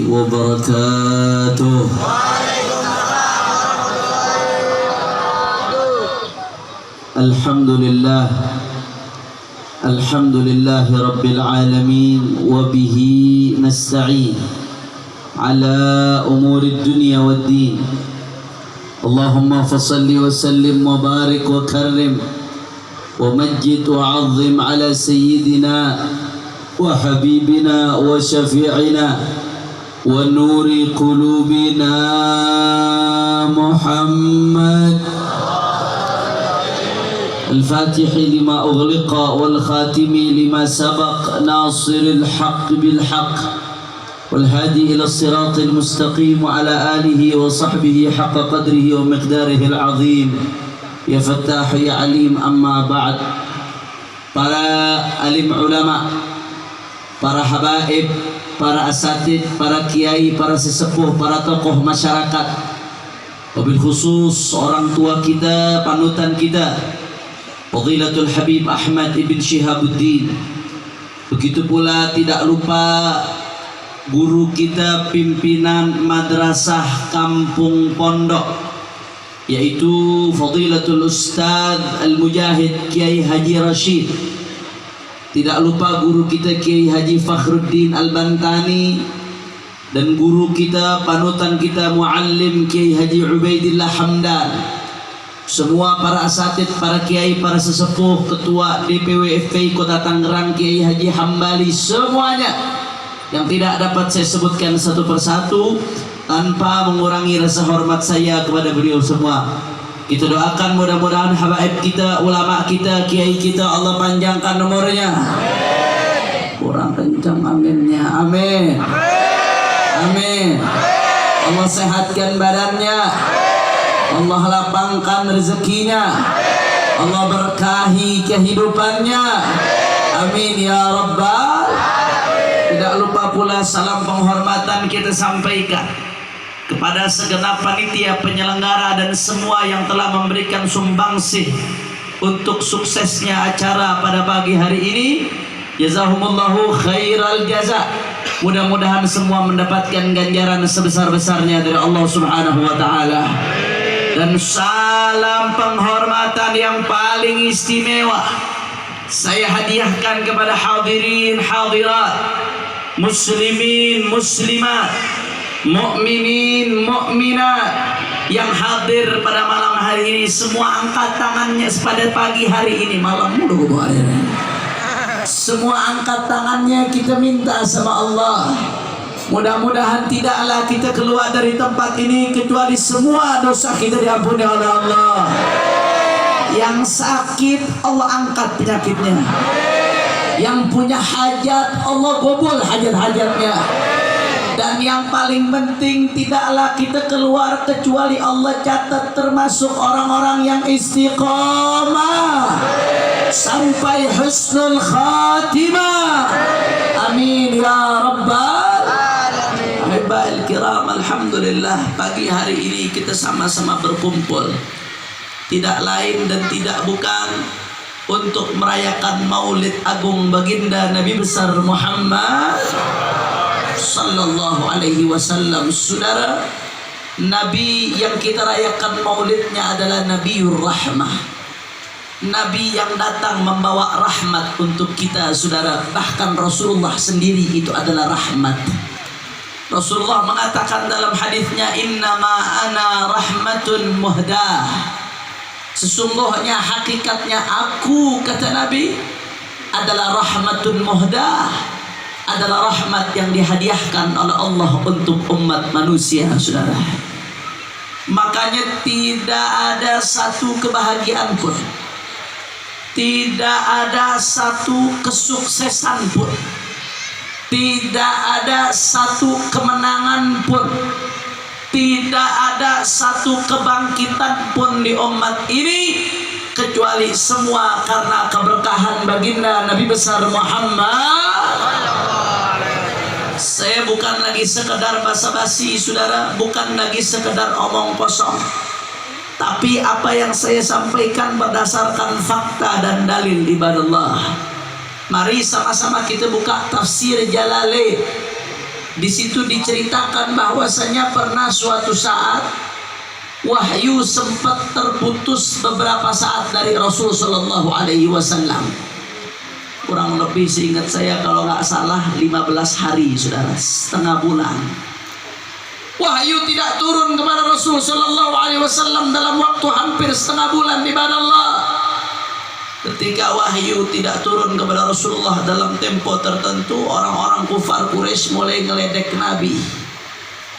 wabarakatuh. Alhamdulillah, alhamdulillahi rabbil alamin, wa bihi nasta'in ala umuri dunya wad din. Allahumma fasalli wa sallim wa barik wa karrim wa majjid wa azim ala sayyidina wa habibina wa syafi'ina wa nuri qulubina Muhammad الفاتح لما أغلق والخاتم لما سبق ناصر الحق بالحق والهادي إلى الصراط المستقيم وعلى آله وصحبه حق قدره ومقداره العظيم. Ya Fattah ya Alim, amma ba'd. Para alim ulama, para habaib, para asatid, para kiai, para sesepuh, para tokoh masyarakat, wabil khusus orang tua kita, panutan kita Fadilatul Habib Ahmad ibn Syihabuddin. Begitu pula tidak lupa guru kita pimpinan madrasah kampung pondok, yaitu Fadilatul Ustadz Al-Mujahid Kiai Haji Rashid. Tidak lupa guru kita Kiai Haji Fakhruddin Al-Bantani, dan guru kita panutan kita Muallim Kiai Haji Ubaidillah Hamdan. Semua para asatid, para kiai, para sesepuh, ketua DPW FPI Kota Tangerang Kiai Haji Hambali, semuanya yang tidak dapat saya sebutkan satu persatu tanpa mengurangi rasa hormat saya kepada beliau semua. Kita doakan mudah-mudahan habaib kita, ulama kita, kiai kita, Allah panjangkan umurnya. Kurang kencang aminnya. Amin. Amin. Allah sehatkan badannya, Allah lapangkan rezekinya, Allah berkahi kehidupannya. Amin ya Rabbal. Tidak lupa pula salam penghormatan kita sampaikan kepada segenap panitia penyelenggara dan semua yang telah memberikan sumbangsih untuk suksesnya acara pada pagi hari ini. Jazahumullahu khairal jaza. Mudah-mudahan semua mendapatkan ganjaran sebesar-besarnya dari Allah Subhanahu wa taala. Dan salam penghormatan yang paling istimewa saya hadiahkan kepada hadirin hadirat, muslimin muslimat, mukminin mukminat yang hadir pada malam hari ini. Semua angkat tangannya pada pagi hari ini, malam mulu ini. Semua angkat tangannya, kita minta sama Allah, mudah-mudahan tidaklah kita keluar dari tempat ini kecuali semua dosa kita diampuni oleh Allah. Yang sakit Allah angkat penyakitnya, yang punya hajat Allah kabul hajat-hajatnya, dan yang paling penting tidaklah kita keluar kecuali Allah catat termasuk orang-orang yang istiqamah sampai husnul khatimah. Amin ya Rabbal Ahiba'il kiram. Alhamdulillah, pagi hari ini kita sama-sama berkumpul tidak lain dan tidak bukan untuk merayakan maulid agung baginda Nabi besar Muhammad sallallahu alaihi wasallam. Saudara, Nabi yang kita rayakan maulidnya adalah Nabiur Rahmah, Nabi yang datang membawa rahmat untuk kita, saudara. Bahkan Rasulullah sendiri itu adalah rahmat. Rasulullah mengatakan dalam hadisnya, innama ana rahmatun muhdah. Sesungguhnya hakikatnya aku, kata Nabi, adalah rahmatun muhdah, adalah rahmat yang dihadiahkan oleh Allah untuk umat manusia, saudara. Makanya tidak ada satu kebahagiaan pun, tidak ada satu kesuksesan pun, tidak ada satu kemenangan pun, tidak ada satu kebangkitan pun di umat ini kecuali semua karena keberkahan baginda Nabi besar Muhammad. Saya bukan lagi sekedar basa-basi, saudara, bukan lagi sekedar omong kosong, tapi apa yang saya sampaikan berdasarkan fakta dan dalil ibadallah. Mari sama-sama kita buka tafsir Jalalain Di situ diceritakan bahwasanya pernah suatu saat wahyu sempat terputus beberapa saat dari Rasul Shallallahu Alaihi Wasallam. Kurang lebih seingat saya kalau nggak salah 15 hari, saudara, setengah bulan. Wahyu tidak turun kepada Rasul Shallallahu Alaihi Wasallam dalam waktu hampir setengah bulan di badan Allah. Ketika wahyu tidak turun kepada Rasulullah dalam tempo tertentu, orang-orang kufar Quraisy mulai ngeledek Nabi.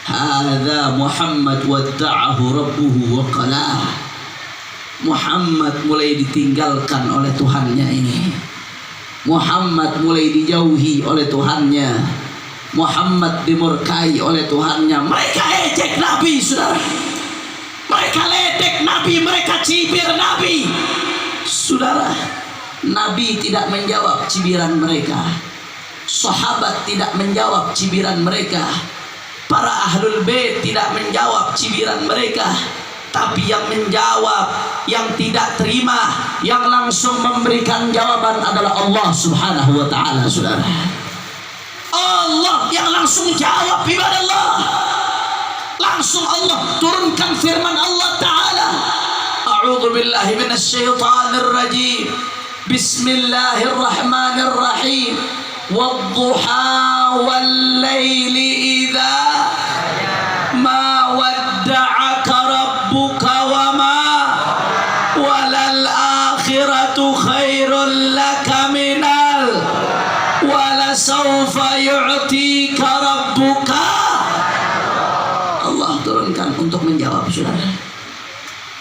Hadza Muhammad wadda'ahu rabbuhu wa qalah. Muhammad mulai ditinggalkan oleh Tuhannya ini. Muhammad mulai dijauhi oleh Tuhannya. Muhammad dimurkai oleh Tuhannya. Mereka ejek Nabi, saudara. Mereka ledek Nabi, mereka cibir Nabi. Saudara, Nabi tidak menjawab cibiran mereka. Sahabat tidak menjawab cibiran mereka. Para ahlul bait tidak menjawab cibiran mereka. Tapi yang menjawab, yang tidak terima, yang langsung memberikan jawaban adalah Allah Subhanahu wa ta'ala, saudara. Allah yang langsung jawab ibadah Allah. Langsung Allah turunkan firman Allah Ta'ala. A'udzu billahi minasy syaithanir rajim. Bismillahirrahmanirrahim. Wadduha wal laili idza ma wadda'aka rabbuka wa ma walal akhiratu khairul laka minal wala sawfa yu'tika rabbuka. Allah turunkan untuk menjawab, saudara.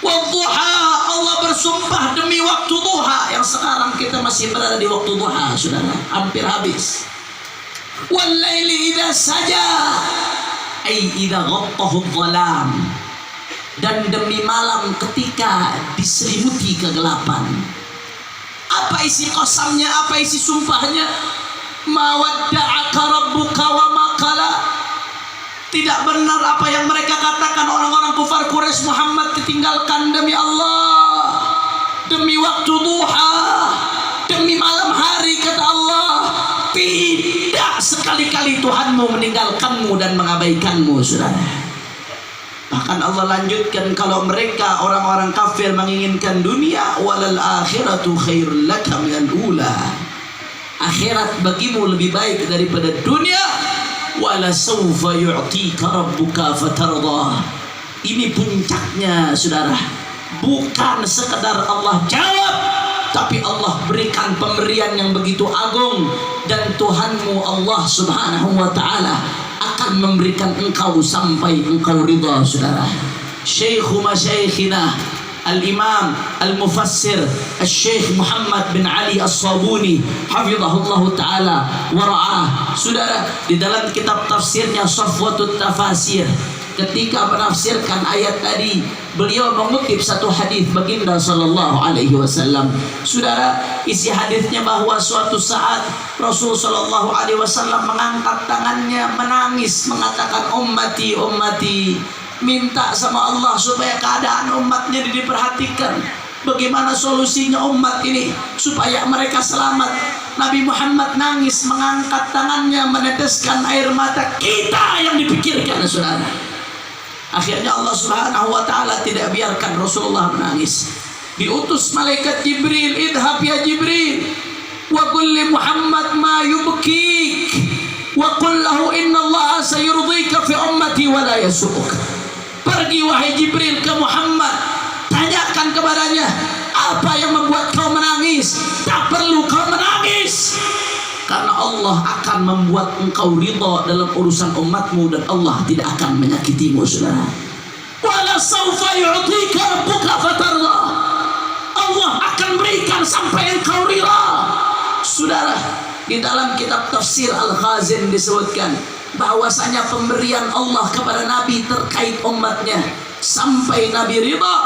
Wadduha, Allah bersumpah demi waktu duha, yang sekarang kita masih berada di waktu duha, saudara, hampir habis. Wal laili idza saja, ai idza ghattahu dhalam, dan demi malam ketika diselimuti kegelapan. Apa isi qasamnya, apa isi sumpahnya? Ma wadda'aka rabbuka wa ma qala. Tidak benar apa yang mereka katakan orang-orang kufar Quraisy. Muhammad ditinggalkan demi Allah, demi waktu duha, demi malam hari, kata Allah. Tidak sekali-kali Tuhanmu meninggalkanmu dan mengabaikanmu, saudara. Bahkan Allah lanjutkan, kalau mereka orang-orang kafir menginginkan dunia, walal akhiratu khairul laka minal ula. Akhirat bagimu lebih baik daripada dunia. Wala sawfa yu'tika rabbuka fatardah. Ini puncaknya, saudara. Bukan sekedar Allah jawab, tapi Allah berikan pemberian yang begitu agung. Dan Tuhanmu Allah Subhanahu wa ta'ala akan memberikan engkau sampai engkau ridha, saudara. Syekhu masyaikhina Al-Imam Al-Mufassir Al-Syekh Muhammad bin Ali As-Sabuni hafizahullah ta'ala wa ra'ah. Saudara, di dalam kitab tafsirnya Safwatut Tafasir, ketika menafsirkan ayat tadi, beliau mengutip satu hadis baginda sallallahu alaihi wasallam. Saudara, isi hadisnya bahwa suatu saat Rasul sallallahu alaihi wasallam mengangkat tangannya menangis mengatakan, ummati ummati, minta sama Allah supaya keadaan umatnya diperhatikan. Bagaimana solusinya umat ini supaya mereka selamat? Nabi Muhammad nangis, mengangkat tangannya, meneteskan air mata. Kita yang dipikirkan, saudara. Akhirnya Allah Subhanahu wa ta'ala tidak biarkan Rasulullah menangis. Diutus malaikat Jibril, idhab ya Jibril wa qul li Muhammad ma yubkik wa qul lahu inna Allah sayurdika fi ummati wa la yasuk. Pergi wahai Jibril ke Muhammad, tanyakan kepadanya, apa yang membuat kau menangis? Tak perlu kau menangis, karena Allah akan membuat engkau ridha dalam urusan umatmu, dan Allah tidak akan menyakitimu, saudara. Wala sawfa yu'tika rabbuka fatarda. Allah akan berikan sampai engkau ridha. Saudara, di dalam kitab tafsir Al-Khazin disebutkan bahwasanya pemberian Allah kepada Nabi terkait umatnya sampai Nabi ridha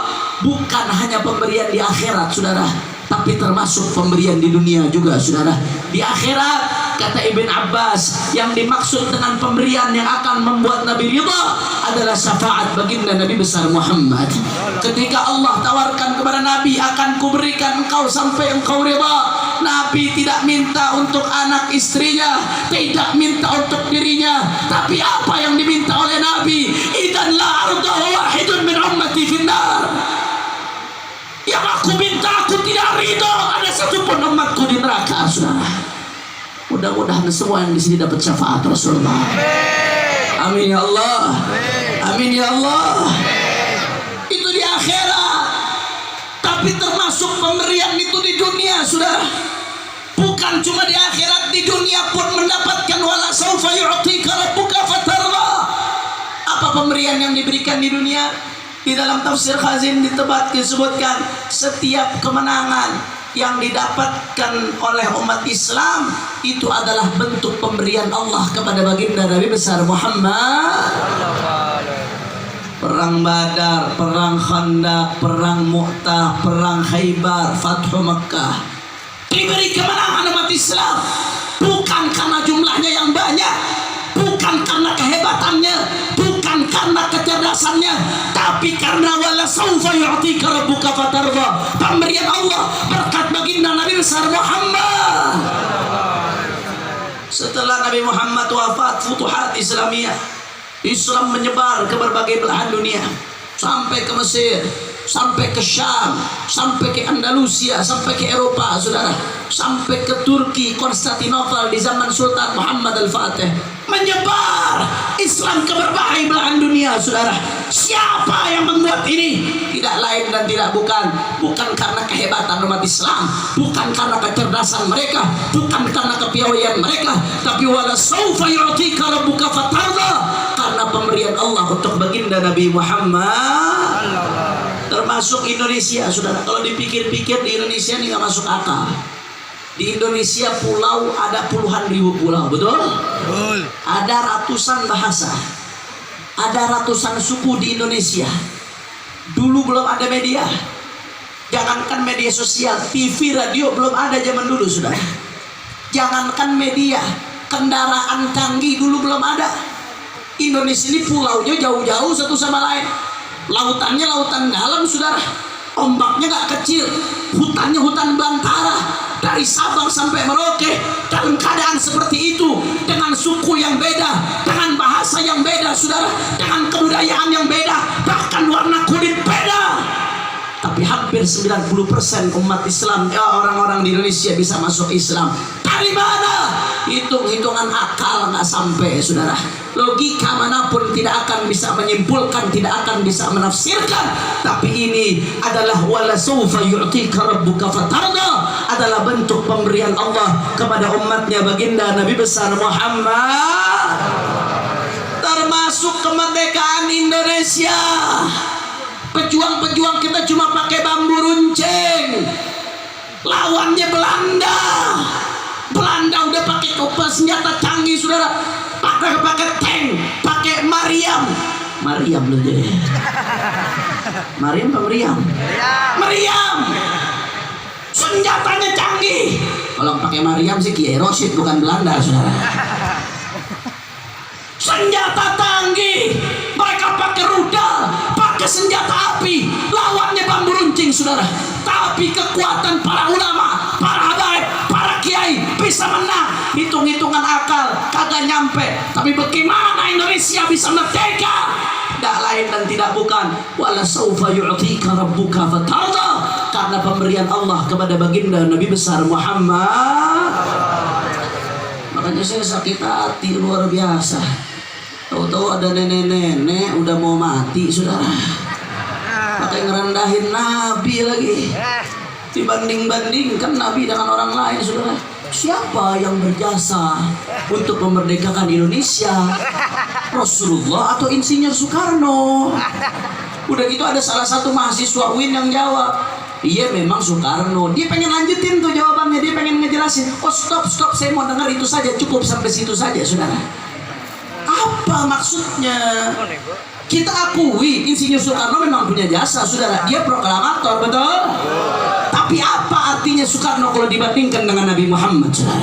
bukan hanya pemberian di akhirat, saudara, tapi termasuk pemberian di dunia juga, saudara. Di akhirat, kata Ibn Abbas, yang dimaksud dengan pemberian yang akan membuat Nabi ridha adalah syafaat baginda Nabi besar Muhammad. Ketika Allah tawarkan kepada Nabi, akan kuberikan engkau sampai engkau ridha, Nabi tidak minta untuk anak istrinya, tidak minta untuk dirinya, tapi apa yang diminta oleh Nabi? Idan la arda wahidun min ummati finnar. Yang aku minta, aku tidak ridho ada satupun umatku di neraka, saudara. Mudah-mudahan semua yang di sini dapat syafaat Rasulullah. Amin ya Allah. Amin ya Allah. Itu di akhirat. Tapi termasuk pemberian itu di dunia, saudara. Bukan cuma di akhirat, di dunia pun mendapatkan wala saufa yu'tika rabbuka fatarda. Apa pemberian yang diberikan di dunia? Di dalam tafsir Khazin disebutkan setiap kemenangan yang didapatkan oleh umat Islam itu adalah bentuk pemberian Allah kepada baginda Nabi besar Muhammad. Perang Badar, perang Khandaq, perang Mu'tah, perang Khaybar, Fathu Makkah, diberi kemenangan umat Islam bukan karena jumlahnya yang banyak, bukan karena kehebatannya, bukan karena kecerdasannya, tapi karena wala saufa yu'tika rabbuka fatarda, pemberian Allah berkat baginda Nabi besar Muhammad. Setelah Nabi Muhammad wafat, futuhat Islamiyah, Islam menyebar ke berbagai belahan dunia, sampai ke Mesir, sampai ke Syam, sampai ke Andalusia, sampai ke Eropa, saudara, sampai ke Turki, Konstantinopel di zaman Sultan Muhammad Al-Fatih. Menyebar Islam ke berbagai belahan dunia, saudara. Siapa yang membuat ini? Tidak lain dan tidak bukan karena kehebatan umat Islam, bukan karena kecerdasan mereka, bukan karena kepiawaian mereka, tapi wala saufa yu'tika rabbuka fatarda, karena pemberian Allah untuk baginda Nabi Muhammad. Termasuk Indonesia, saudara. Kalau dipikir-pikir di Indonesia ini nggak masuk akal. Di Indonesia pulau ada puluhan ribu pulau, betul? Betul. Ada ratusan bahasa, ada ratusan suku di Indonesia. Dulu belum ada media, jangankan media sosial, TV, radio belum ada zaman dulu, saudara. Jangankan media, kendaraan canggih dulu belum ada. Indonesia ini pulaunya jauh-jauh satu sama lain. Lautannya lautan dalam, saudara. Ombaknya gak kecil, hutannya hutan belantara. Dari Sabang sampai Merauke dalam keadaan seperti itu, dengan suku yang beda, dengan bahasa yang beda, saudara, dengan kebudayaan yang beda, bahkan warna kulit beda. Tapi hampir 90% umat Islam, orang-orang di Indonesia bisa masuk Islam. Dari mana? Hitung-hitungan akal nggak sampai, saudara. Logika manapun tidak akan bisa menyimpulkan, tidak akan bisa menafsirkan. Tapi ini adalah wala saufa yu'tika rabbuka fatarda, adalah bentuk pemberian Allah kepada umatnya baginda Nabi besar Muhammad. Termasuk kemerdekaan Indonesia. Pejuang-pejuang kita cuma pakai bambu runcing. Lawannya Belanda. Belanda udah pakai kapal senjata canggih, saudara. Pakai tank, pakai Mariam loh jadi. Mariam apa Meriam? Meriam. Senjatanya canggih. Kalau pakai Mariam sih Kiai Rosid, bukan Belanda, saudara. Senjata canggih. Mereka pakai rudal, pakai senjata api, lawannya bambu runcing, saudara. Tapi kekuatan para ulama, para habaib, para kiai bisa menang. Hitung-hitungan akal kagak nyampe. Tapi bagaimana Indonesia bisa merdeka? Tidak lain dan tidak bukan wala saufa yu'tika rabbuka fatarda, karena pemberian Allah kepada baginda Nabi besar Muhammad. Makanya saya sakit hati luar biasa. Tahu-tahu ada nenek-nenek udah mau mati, saudara. Pakai ngerendahin Nabi lagi. Dibanding-bandingkan Nabi dengan orang lain, saudara. Siapa yang berjasa untuk memerdekakan Indonesia? Rasulullah atau Insinyur Soekarno? Udah gitu ada salah satu mahasiswa UIN yang jawab, iya memang Soekarno. Dia pengen lanjutin tuh jawabannya, dia pengen ngejelasin. Oh stop, saya mau dengar itu saja, cukup sampai situ saja, saudara. Apa maksudnya? Kita akui Insinyur Soekarno memang punya jasa, saudara. Dia proklamator, betul? Tapi apa artinya Soekarno kalau dibandingkan dengan Nabi Muhammad, saudara?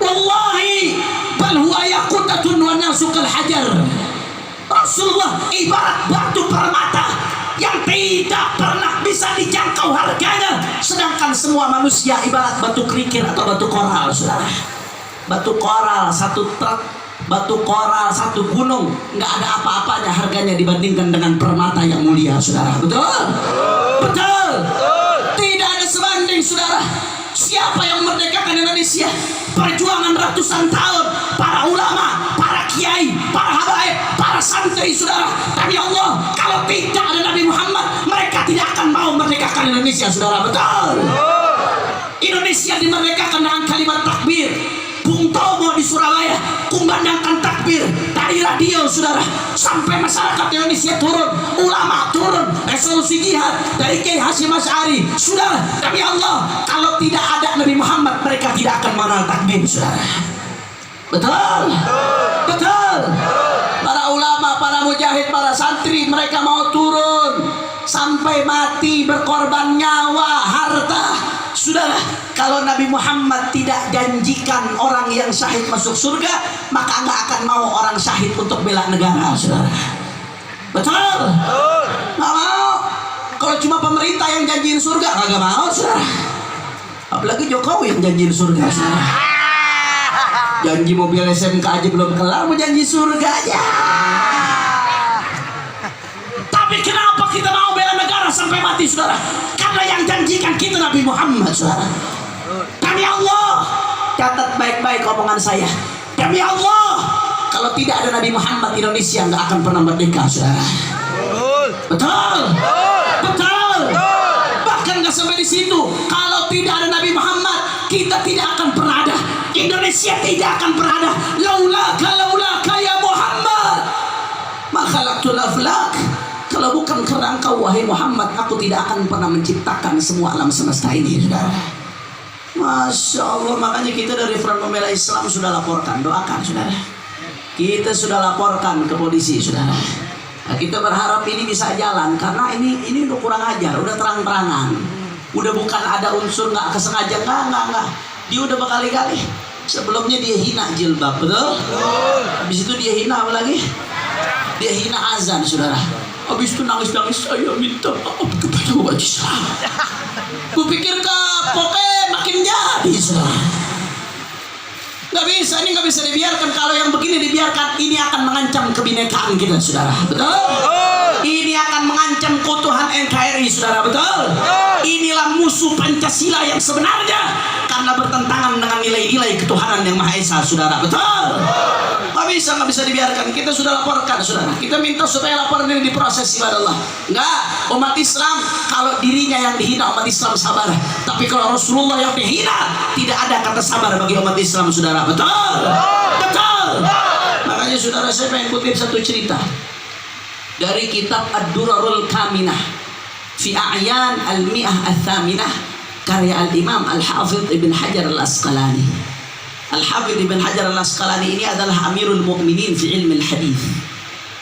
Wallahi bal huwa yaqutatun wa nasu kal hajar. Rasulullah ibarat batu permata, yang tidak pernah bisa dijangkau harganya, sedangkan semua manusia ibarat batu kerikil atau batu koral, saudara. Batu koral satu truk, batu koral satu gunung, nggak ada apa-apanya harganya dibandingkan dengan permata yang mulia, saudara. Betul? Betul? Tidak ada sebanding, saudara. Siapa yang merdekakan Indonesia? Perjuangan ratusan tahun para ulama, para kiai, para habaib, para santri, saudara. Tapi Allah, kalau tidak ada Nabi Muhammad, mereka tidak akan mau merdekakan Indonesia, saudara. Betul? Indonesia dimerdekakan dengan kalimat takbir. Bung Tomo di Surabaya kumandangkan takbir dari radio, saudara, sampai masyarakat Indonesia turun, ulama turun, resolusi jihad dari Kiai Hasyim Asy'ari, saudara. Demi Allah, kalau tidak ada Nabi Muhammad, mereka tidak akan mengenal takbir, saudara. Betul? Betul? Para ulama, para mujahid, para santri, mereka mau turun sampai mati, berkorban nyawa, harta, saudara. Kalau Nabi Muhammad tidak janjikan orang yang syahid masuk surga, maka nggak akan mau orang syahid untuk bela negara, saudara. Betul? Nggak mau. Kalau cuma pemerintah yang janjiin surga, nggak mau, saudara. Apalagi Jokowi yang janjiin surga, saudara. Janji mobil SMK aja belum kelar, mau janji surga aja. Tapi kenapa kita mau bela negara sampai mati, saudara? Karena yang janjikan kita Nabi Muhammad, saudara. Demi Allah, catat baik-baik omongan saya. Demi Allah, kalau tidak ada Nabi Muhammad, Indonesia nggak akan pernah merdeka, saudara. Betul? Betul? Bahkan nggak sampai di situ. Kalau tidak ada Nabi Muhammad, kita tidak akan pernah ada. Indonesia tidak akan pernah ada. Laulaka ya Muhammad, ma khalaqtul aflak. Kalau bukan karena engkau wahai Muhammad, aku tidak akan pernah menciptakan semua alam semesta ini, saudara. Masya Allah, makanya kita dari Front Pembela Islam sudah laporkan, doakan, saudara. Kita sudah laporkan ke polisi, saudara. Nah, kita berharap ini bisa jalan, karena ini udah kurang ajar, udah terang-terangan, udah bukan ada unsur nggak kesengaja, nggak. Dia udah berkali-kali. Sebelumnya dia hina jilbab, betul? Habis itu dia hina apa lagi? Dia hina azan, saudara. Habis itu nangis-nangis, saya minta maaf kepada umat Islam. Kupikir kapoknya makin jadi, saudara. Nggak bisa, ini nggak bisa dibiarkan. Kalau yang begini dibiarkan, ini akan mengancam kebinekaan kita, saudara. Betul? Ini akan mengancam keutuhan NKRI, saudara. Betul? Inilah musuh Pancasila yang sebenarnya, karena bertentangan dengan nilai-nilai ketuhanan yang Maha Esa, saudara. Betul? Nggak bisa dibiarkan. Kita sudah laporkan, saudara. Kita minta supaya laporan ini diproses, ibadah Allah. Enggak, umat Islam kalau dirinya yang dihina, umat Islam sabar. Tapi kalau Rasulullah yang dihina, tidak ada kata sabar bagi umat Islam, saudara. Betul? Betul? Makanya saudara, saya pengen kutip satu cerita dari kitab Ad-Durarul Kaminah fi A'yan Al-Mi'ah Al-Thaminah, karya Al-Imam Al-Hafidh Ibn Hajar Al-Asqalani. Al-Hafidh Ibn Hajar Al-Asqalani ini adalah Amirul Mu'minin fi ilmi al-hadith.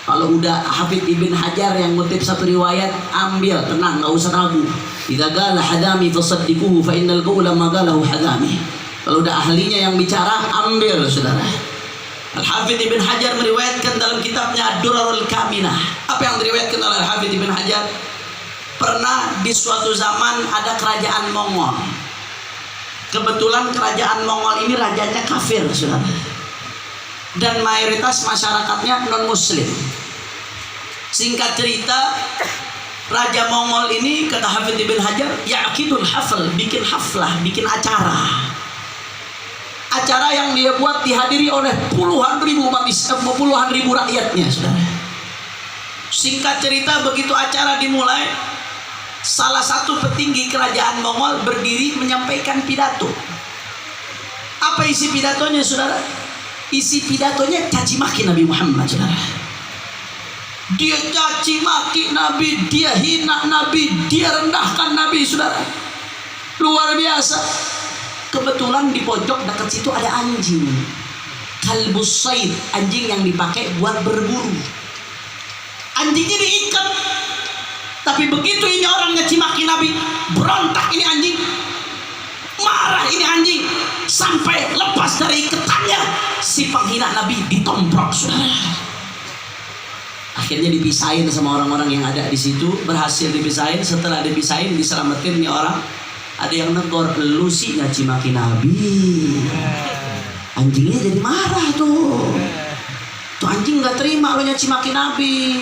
Kalau udah Hafidh Ibn Hajar yang ngutip satu riwayat, ambil, tenang, nggak usah ragu. Idza qala hadami fasaddiquhu fa innal qawla ma qalahu hadami. Kalau udah ahlinya yang bicara, ambil, saudara. Al-Hafidh Ibn Hajar meriwayatkan dalam kitabnya Ad-Durarul Kaminah. Apa yang diriwayatkan oleh Al-Hafidh Ibn Hajar? Pernah di suatu zaman ada kerajaan Mongol. Kebetulan kerajaan Mongol ini rajanya kafir, saudara. Dan mayoritas masyarakatnya non-muslim. Singkat cerita, Raja Mongol ini, kata Hafidh Ibn Hajar, ya'qidul hafl, bikin haflah, bikin acara. Acara yang dia buat dihadiri oleh puluhan ribu umat Islam, puluhan ribu rakyatnya, saudara. Singkat cerita, begitu acara dimulai, salah satu petinggi kerajaan Mongol berdiri menyampaikan pidato. Apa isi pidatonya, saudara? Isi pidatonya caci maki Nabi Muhammad, saudara. Dia caci maki Nabi, dia hina Nabi, dia rendahkan Nabi, saudara. Luar biasa. Kebetulan di pojok dekat situ ada anjing, kalbus said, anjing yang dipakai buat berburu. Anjingnya diikat. Tapi begitu ini orang nyaci maki Nabi, berontak ini anjing, marah ini anjing, sampai lepas dari ikatannya, si penghina Nabi ditomprok, saudara. Akhirnya dipisahin sama orang-orang yang ada di situ, berhasil dipisahin. Setelah dipisahin, diselamatkan nih orang. Ada yang negor, lu sih nyaci maki Nabi. Anjingnya jadi marah tuh. Tuh anjing nggak terima lo nyaci maki Nabi.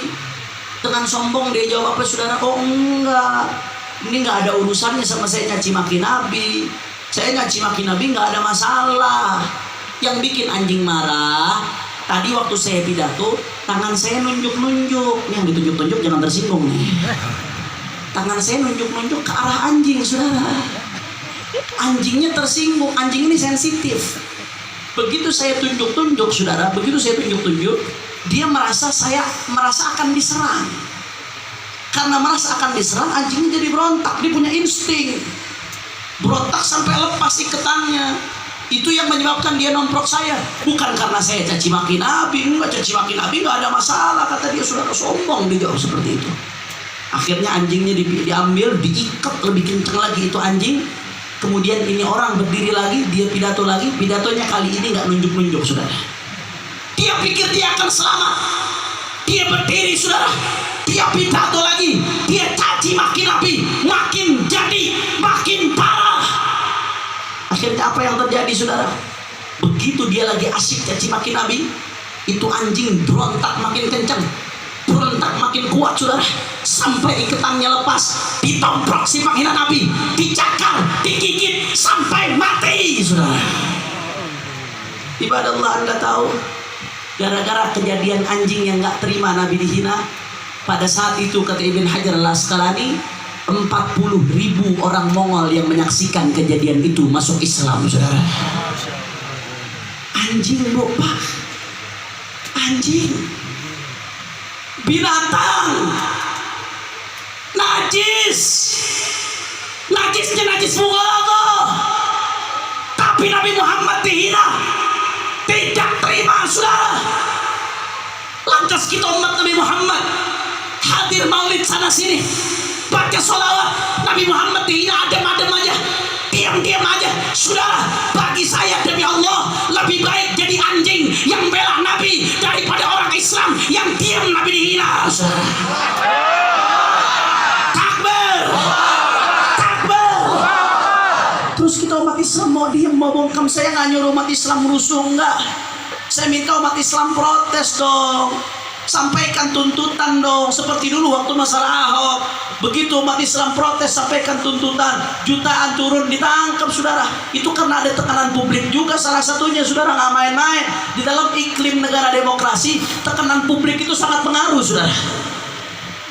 Dengan sombong dia jawab apa saudara? Oh enggak, ini nggak ada urusannya sama saya nyaci maki Nabi. Saya nyaci maki Nabi nggak ada masalah. Yang bikin anjing marah, tadi waktu saya pidato, tangan saya nunjuk-nunjuk. Nih yang ditunjuk-tunjuk jangan tersinggung nih. Tangan saya nunjuk-nunjuk ke arah anjing, saudara. Anjingnya tersinggung, anjing ini sensitif. Begitu saya tunjuk-tunjuk, saudara, begitu saya tunjuk-tunjuk, dia merasa akan diserang. Karena merasa akan diserang, anjingnya jadi berontak. Dia punya insting. Berontak sampai lepas iketannya. Itu yang menyebabkan dia nomprok saya. Bukan karena saya caci maki Nabi. Enggak, caci maki Nabi enggak ada masalah, kata dia. Saudara, sombong dia jawab seperti itu. Akhirnya anjingnya diambil, diikat lebih kencang lagi itu anjing. Kemudian ini orang berdiri lagi, dia pidato lagi. Pidatonya kali ini nggak nunjuk-nunjuk, saudara. Dia pikir dia akan selamat. Dia berdiri, saudara. Dia pidato lagi. Dia caci maki Nabi. Makin jadi, makin parah. Akhirnya apa yang terjadi, saudara? Begitu dia lagi asyik caci maki Nabi, itu anjing berontak makin kencang, berontak makin kuat, saudara. Sampai iketannya lepas, ditomprak si penghina Nabi, dicakar, digigit sampai mati, saudara. Ibadah Allah, Anda tahu, gara-gara kejadian anjing yang nggak terima Nabi dihina, pada saat itu kata Ibn Hajar Al-Asqalani, 40.000 orang Mongol yang menyaksikan kejadian itu masuk Islam, saudara. Anjing, Pak. Anjing, binatang, najis, najisnya najis mughaladzah. Tapi Nabi Muhammad dihina, tidak terima, saudara. Lantas kita umat Nabi Muhammad hadir maulid sana sini, baca sholawat, Nabi Muhammad dihina, adem-adem aja, diam-diam aja. Saudara, bagi saya demi Allah, lebih baik jadi anjing yang bela Nabi daripada orang Islam yang diam Nabi dihina, saudara. Takbir, takbir. Terus kita umat Islam mau diam, mau bungkam. Saya nggak nyuruh umat Islam merusuh, enggak. Saya minta umat Islam protes dong. Sampaikan tuntutan dong, seperti dulu waktu masalah Ahok. Begitu umat Islam protes, sampaikan tuntutan, jutaan turun, ditangkap, saudara. Itu karena ada tekanan publik juga, salah satunya, saudara. Nggak main-main. Di dalam iklim negara demokrasi, tekanan publik itu sangat pengaruh, saudara.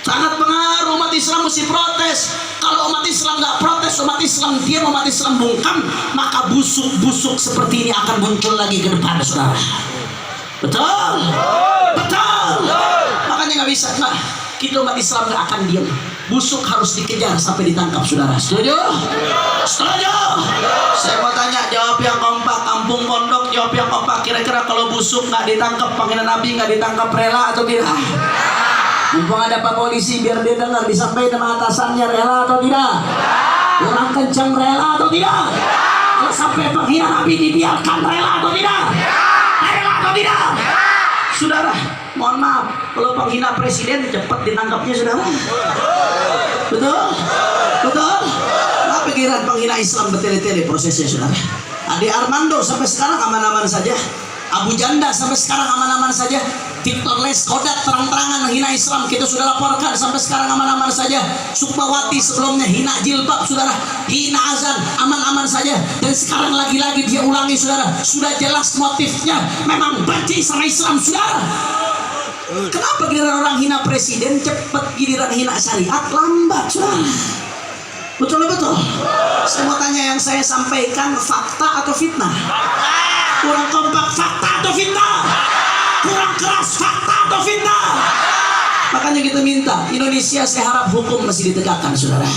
Sangat pengaruh. Umat Islam mesti protes. Kalau umat Islam nggak protes, umat Islam diam, umat Islam bungkam, maka busuk-busuk seperti ini akan muncul lagi ke depan, saudara. Betul? Betul. Makanya nggak bisa, nah, kita umat Islam nggak akan diam. Busuk harus dikejar sampai ditangkap, saudara. Setuju? Setuju? Saya mau tanya, jawab yang kompak. Kampung Pondok, jawab yang kompak. Kira-kira kalau busuk nggak ditangkap, panggilan Nabi nggak ditangkap, rela atau tidak? Mumpung ada Pak Polisi, biar dia dengar, disampaikan sama atasannya, rela atau tidak? Orang kencang, rela atau tidak? Kalau sampai penghina Nabi dibiarkan, rela atau tidak? Rela atau tidak? Saudara, mohon maaf, kalau penghina presiden cepat ditangkapnya, saudara. Betul? Betul? Nah, pikiran penghina Islam bertele-tele prosesnya, saudara. Ade Armando sampai sekarang aman-aman saja. Abu Janda sampai sekarang aman-aman saja. Victor Les Kodat terang-terangan menghina Islam, kita sudah laporkan sampai sekarang aman-aman saja. Sukmawati sebelumnya hina jilbab, saudara, hina azan, aman-aman saja. Dan sekarang lagi-lagi dia ulangi, saudara. Sudah jelas motifnya, memang benci sama Islam, saudara. Kenapa giliran orang hina presiden cepat, giliran hina syariat lambat, saudara? Betul-betul. Saya mau tanya, yang saya sampaikan fakta atau fitnah? Kurang kompak, fakta atau fitnah? Kurang keras, fakta atau fitnah? Makanya kita minta, Indonesia saya harap hukum masih ditegakkan, saudara.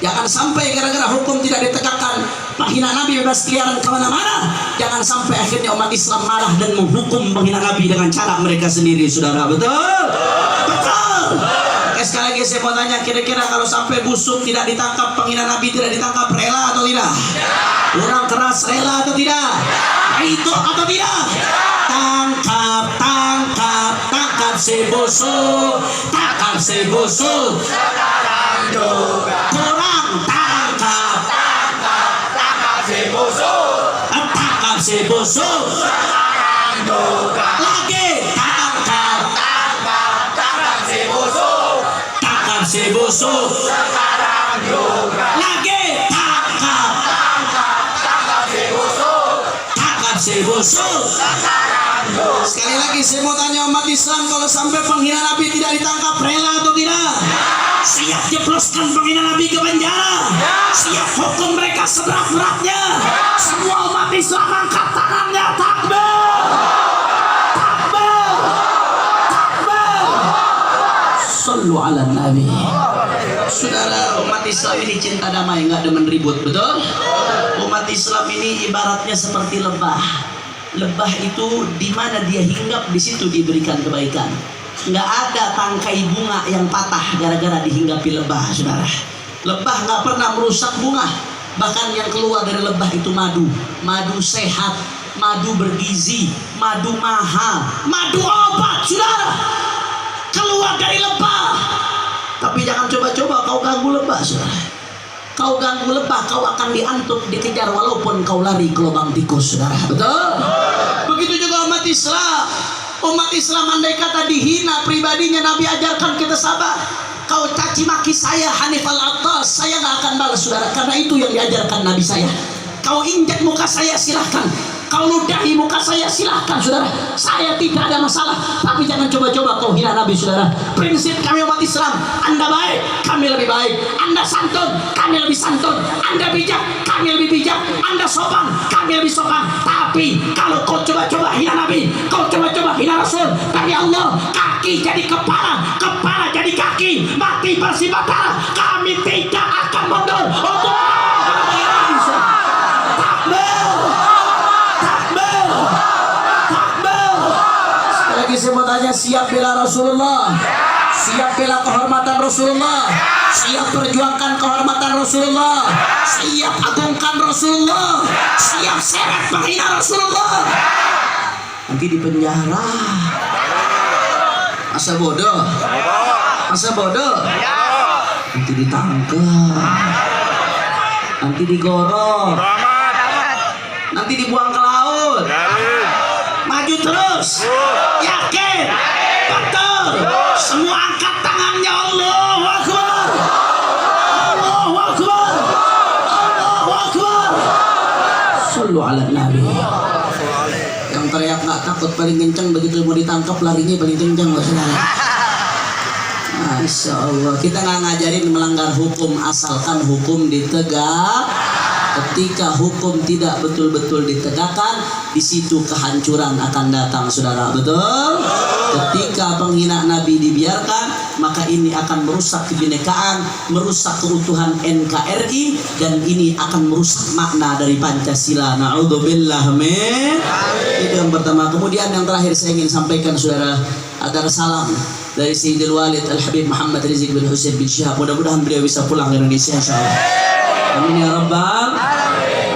Jangan sampai gara-gara hukum tidak ditegakkan, penghina Nabi bebas keliaran kemana-mana. Jangan sampai akhirnya umat Islam marah dan menghukum penghina Nabi dengan cara mereka sendiri, saudara. Betul? Betul? Sekali lagi saya mau tanya, kira-kira kalau sampai busuk tidak ditangkap, penghina Nabi tidak ditangkap, rela atau tidak? Kurang keras, rela atau tidak? Itu atau tidak? Tangkap, tangkap, tangkap si busuk, tangkap si busuk. Sekarang juga Kurang tangkap, tangkap si busuk. tangkap si busuk. Sekarang juga Lagi tangkap, tangkap si busuk. tangkap si busuk. Sekarang juga Lagi tangkap, tangkap si busuk. tangkap si busuk. Sekarang juga Sekali lagi saya mau tanya umat Islam, kalau sampai penghina Nabi tidak ditangkap, rela atau tidak? Siap jebloskan penghina Nabi ke penjara? Siap hukum mereka seberat-beratnya? Semua umat Islam angkat tangannya, takbir! Takbir! Takbir! Sallu ala Nabi. Saudara, umat Islam ini cinta damai, nggak demen ribut, betul? Umat Islam ini ibaratnya seperti lebah. Lebah itu di mana dia hinggap, di situ diberikan kebaikan. Nggak ada tangkai bunga yang patah gara-gara dihinggapi lebah, saudara. Lebah nggak pernah merusak bunga. Bahkan yang keluar dari lebah itu madu, madu sehat, madu bergizi, madu mahal, madu obat, saudara. Keluar dari lebah. Tapi jangan coba-coba kau ganggu lebah, saudara. Kau ganggu lebah, kau akan diantuk, dikejar walaupun kau lari ke lubang tikus, saudara. Betul? Begitu juga umat Islam. Umat Islam andai kata dihina pribadinya, Nabi ajarkan kita sabar. Kau caci maki saya Hanif al-Attas, saya gak akan balas, saudara, karena itu yang diajarkan Nabi saya. Kau injak muka saya, silahkan. Kau ludahi muka saya, silahkan, saudara. Saya tidak ada masalah. Tapi jangan coba-coba kau hina Nabi, saudara. Prinsip kami umat Islam, Anda baik, kami lebih baik. Anda santun, kami lebih santun. Anda bijak, kami lebih bijak. Anda sopan, kami lebih sopan. Tapi kalau kau coba-coba hina Nabi, kau coba-coba hina Rasul, demi Allah, kaki jadi kepala, kepala jadi kaki, mati bersibatara, kami tidak akan mundur untuk saya mau tanya, siap bela Rasulullah, siap bela kehormatan Rasulullah, siap perjuangkan kehormatan Rasulullah, siap agungkan Rasulullah, siap seret menghina Rasulullah. Nanti di penjara, masa bodoh, masa bodoh, nanti ditangkap, nanti digorok, nanti dibuang ke laut. Maju terus, yakin, betul. Semua angkat tangannya, Allahu Akbar, Allahu Akbar, Allahu Akbar. Sallu ala Nabi. Yang teriak nggak takut paling kencang, begitu mau ditangkap larinya paling kencang, saudara. Masya Allah, kita nggak ngajarin melanggar hukum, asalkan hukum ditegak. Ketika hukum tidak betul-betul ditegakkan, di situ kehancuran akan datang, saudara. Betul? Ketika penghina Nabi dibiarkan, maka ini akan merusak kebinekaan, merusak keutuhan NKRI, dan ini akan merusak makna dari Pancasila. Na'udzubillah min. Itu yang pertama. Kemudian yang terakhir saya ingin sampaikan, saudara, agar salam dari Sayyidil Walid Al-Habib Muhammad Rizik bin Husain bin Syihab. Mudah-mudahan beliau bisa pulang ke Indonesia, insyaallah. Amin ya Rabbal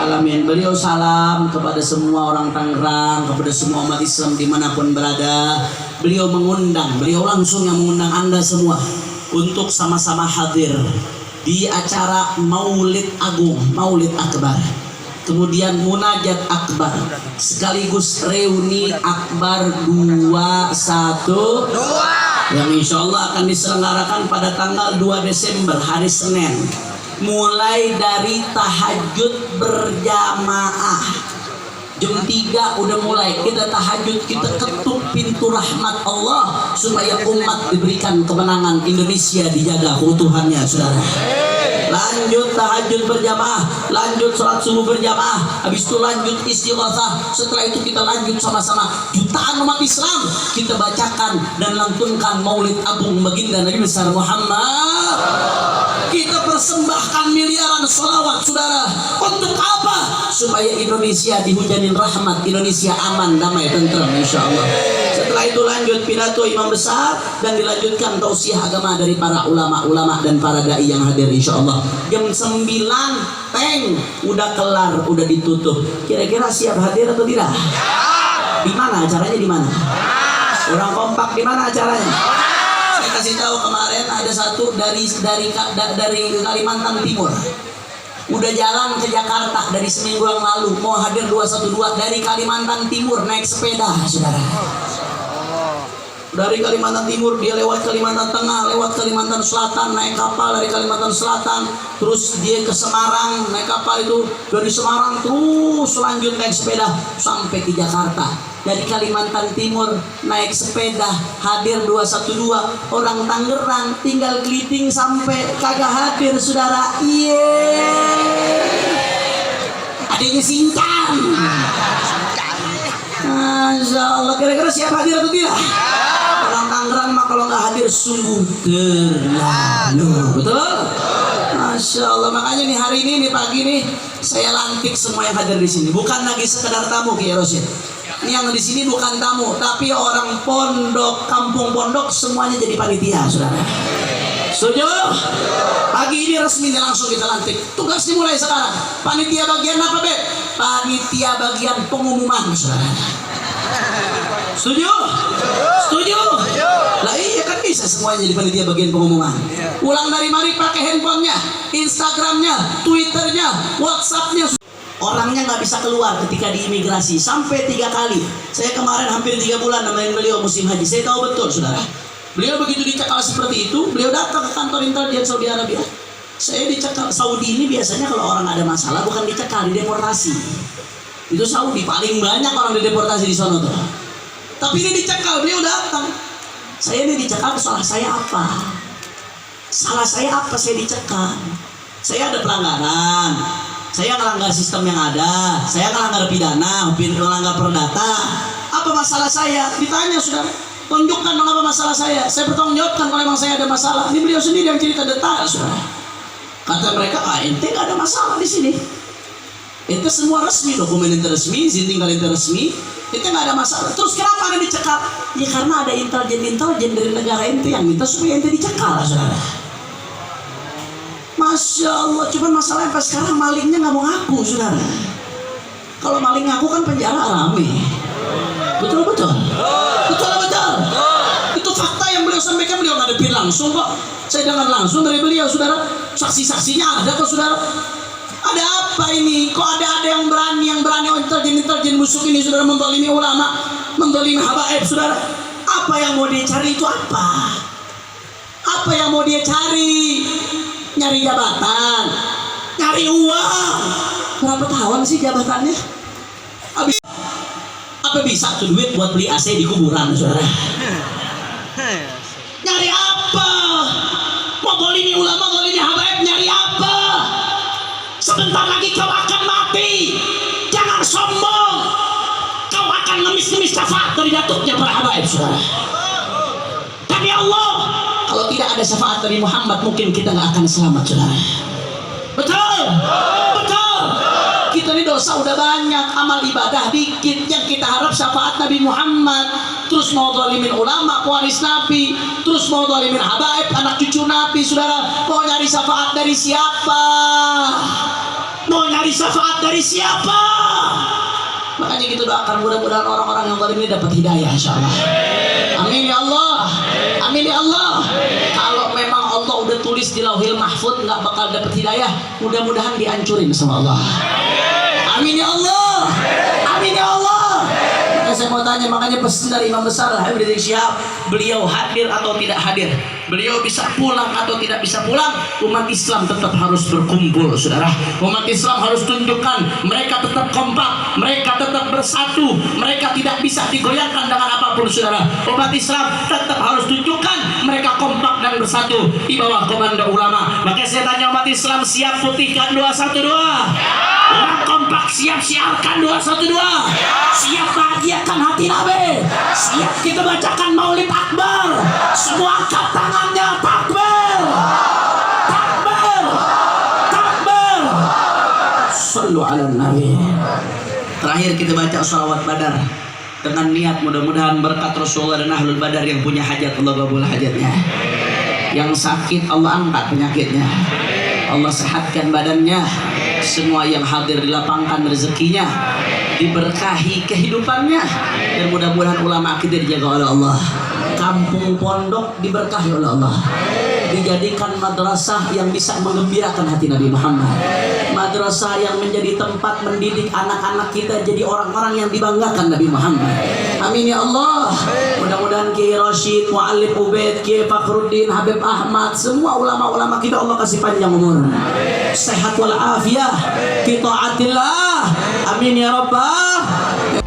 Alamin. Beliau salam kepada semua orang Tangerang, kepada semua umat Islam dimanapun berada. Beliau mengundang, beliau langsung yang mengundang Anda semua untuk sama-sama hadir di acara Maulid Agung, Maulid Akbar, kemudian Munajat Akbar, sekaligus reuni Akbar 21 yang insya Allah akan diselenggarakan pada tanggal 2 Desember hari Senin. Mulai dari tahajud berjamaah jam 3 udah mulai kita tahajud, kita ketuk pintu rahmat Allah supaya umat diberikan kemenangan, Indonesia dijaga keutuhannya, saudara. Lanjut tahajud berjamaah, lanjut sholat subuh berjamaah, habis itu lanjut istighatsah. Setelah itu kita lanjut sama-sama jutaan umat Islam kita bacakan dan lantunkan Maulid Agung baginda Nabi besar Muhammad. Kita persembahkan miliaran sholawat, saudara. Untuk apa? Supaya Indonesia dihujanin rahmat, Indonesia aman, damai, tenteram, insya Allah. Setelah itu lanjut pidato imam besar dan dilanjutkan tausiah agama dari para ulama-ulama dan para dai yang hadir, insya Allah. Jam 9 teng udah kelar, udah ditutup. Kira-kira siap hadir atau tidak? Di mana acaranya, di mana? Orang kompak di mana acaranya? Saya kasih tahu kemarin ada satu dari Kalimantan Timur. Udah jalan ke Jakarta dari seminggu yang lalu, mau hadir 212 dari Kalimantan Timur naik sepeda, saudara. Dari Kalimantan Timur dia lewat Kalimantan Tengah, lewat Kalimantan Selatan, naik kapal dari Kalimantan Selatan, terus dia ke Semarang, naik kapal itu dari Semarang terus lanjut naik sepeda sampai ke Jakarta. Dari Kalimantan Timur naik sepeda hadir 212, orang Tangerang tinggal keliting sampai kagak hadir, saudara. Adanya Sincan. Masya Allah, kira-kira siapa hadir atau tidak? Orang Tangerang mah kalau nggak hadir sungguh terlalu, betul? Masya Allah, makanya nih hari ini nih pagi nih saya lantik semua yang hadir di sini. Bukan lagi sekedar tamu, Kiai Rosyid. Ini yang di sini bukan tamu, tapi orang pondok, kampung pondok semuanya jadi panitia, saudara. Setuju? Pagi ini resmi nih langsung kita lantik. Tugas dimulai sekarang. Panitia bagian apa, Beb? Panitia bagian pengumuman, saudara. Setuju? Setuju? Lah iya kan bisa semuanya jadi panitia bagian pengumuman. Ulang dari mari pakai handphonenya, Instagramnya, Twitternya, Whatsappnya. Orangnya nggak bisa keluar ketika di imigrasi sampai 3 kali. Saya kemarin hampir 3 bulan nemenin beliau musim haji. Saya tahu betul, saudara. Beliau begitu dicekal seperti itu, beliau datang ke kantor intelijen Saudi Arabia. Saya dicekal. Saudi ini biasanya kalau orang ada masalah bukan dicekal, dideportasi. Itu Saudi paling banyak orang dideportasi di sana tuh. Tapi ini dicekal, beliau datang. Saya ini dicekal, salah saya apa? Salah saya apa saya dicekal? Saya ada pelanggaran. Saya melanggar sistem yang ada, saya melanggar pidana, melanggar perdata. Apa masalah saya? Ditanya, saudara. Tunjukkan apa masalah saya. Saya bertanggung jawabkan kalau memang saya ada masalah. Ini beliau sendiri yang cerita detail, saudara. Kata mereka, ente nggak ada masalah di sini. Ente semua resmi, dokumen ente resmi, izin tinggal ente resmi. Ente nggak ada masalah. Terus kenapa anda dicekal? Ya karena ada intelijen dari negara ente yang minta supaya ente dicekal, saudara. Masya Allah, cuman masalahnya sampai sekarang malingnya nggak mau ngaku, saudara. Kalau maling ngaku kan penjara rame. Betul. Itu fakta yang beliau sampaikan, beliau ngadepin langsung kok. Saya dengar langsung dari beliau, saudara. Saksi-saksinya ada kok, saudara. Ada apa ini? Kok ada yang berani intelijen busuk ini, saudara, mendolimi ulama, mendolimi habaib, saudara. Apa yang mau dia cari itu apa? Apa yang mau dia cari? Nyari jabatan, nyari uang. Berapa tahun sih jabatannya? Apa bisa tuh duit buat beli AC di kuburan, saudara? Nyari apa? Mau golimi ulama, golimi habaib, nyari apa? Sebentar lagi kau akan mati. Jangan sombong. Kau akan ngemis-ngemis syafaat dari datuknya para habaib, saudara. Demi Allah, kalau tidak ada syafaat dari Muhammad mungkin kita nggak akan selamat, saudara. Betul. Kita ini dosa udah banyak, amal ibadah dikit. Yang kita harap syafaat Nabi Muhammad. Terus mau zalimin ulama, pewaris Nabi. Terus mau zalimin habaib, anak cucu Nabi, saudara. Mau nyari syafaat dari siapa? Makanya kita doakan mudah-mudahan orang-orang yang zalim ini dapat hidayah, insyaallah. Amin ya Allah. Amin ya Allah. Kalau memang Allah udah tulis di Lauhil Mahfuz nggak bakal dapat hidayah, mudah-mudahan dihancurin sama Allah. Amin ya Allah. Amin ya Allah. Saya mau tanya, makanya pesan dari Imam Besar Habib Rizik Syihab, beliau hadir atau tidak hadir, beliau bisa pulang atau tidak bisa pulang, umat Islam tetap harus berkumpul, saudara. Umat Islam harus tunjukkan mereka tetap kompak, mereka tetap bersatu, mereka tidak bisa digoyahkan dengan apapun, saudara. Umat Islam tetap harus tunjukkan mereka kompak dan bersatu di bawah komando ulama. Makanya saya tanya umat Islam, siap putihkan 212? Orang kompak siap siarkan 212? Siap bahagiakan hati Nabi? Siap kita bacakan Maulid Akbar? Semua angkat tangannya, takbir, takbir. Sallu ala Nabi. Terakhir kita baca sholawat Badar dengan niat mudah-mudahan berkat Rasulullah dan Ahlul Badar yang punya hajat Allah kabul hajatnya, yang sakit Allah angkat penyakitnya, Allah sehatkan badannya, semua yang hadir dilapangkan rezekinya, diberkahi kehidupannya, dan mudah-mudahan ulama kita dijaga oleh Allah. Kampung pondok diberkahi oleh Allah, dijadikan madrasah yang bisa menggembirakan hati Nabi Muhammad, madrasah yang menjadi tempat mendidik anak-anak kita jadi orang-orang yang dibanggakan Nabi Muhammad. Amin ya Allah. Mudah-mudahan Kiai Rashid, Mu'allim Ubaid, Kiai Fakhruddin, Habib Ahmad, semua ulama-ulama kita Allah kasih panjang umur, sehat wal afiyah, fi taatillah. Amin ya rabbal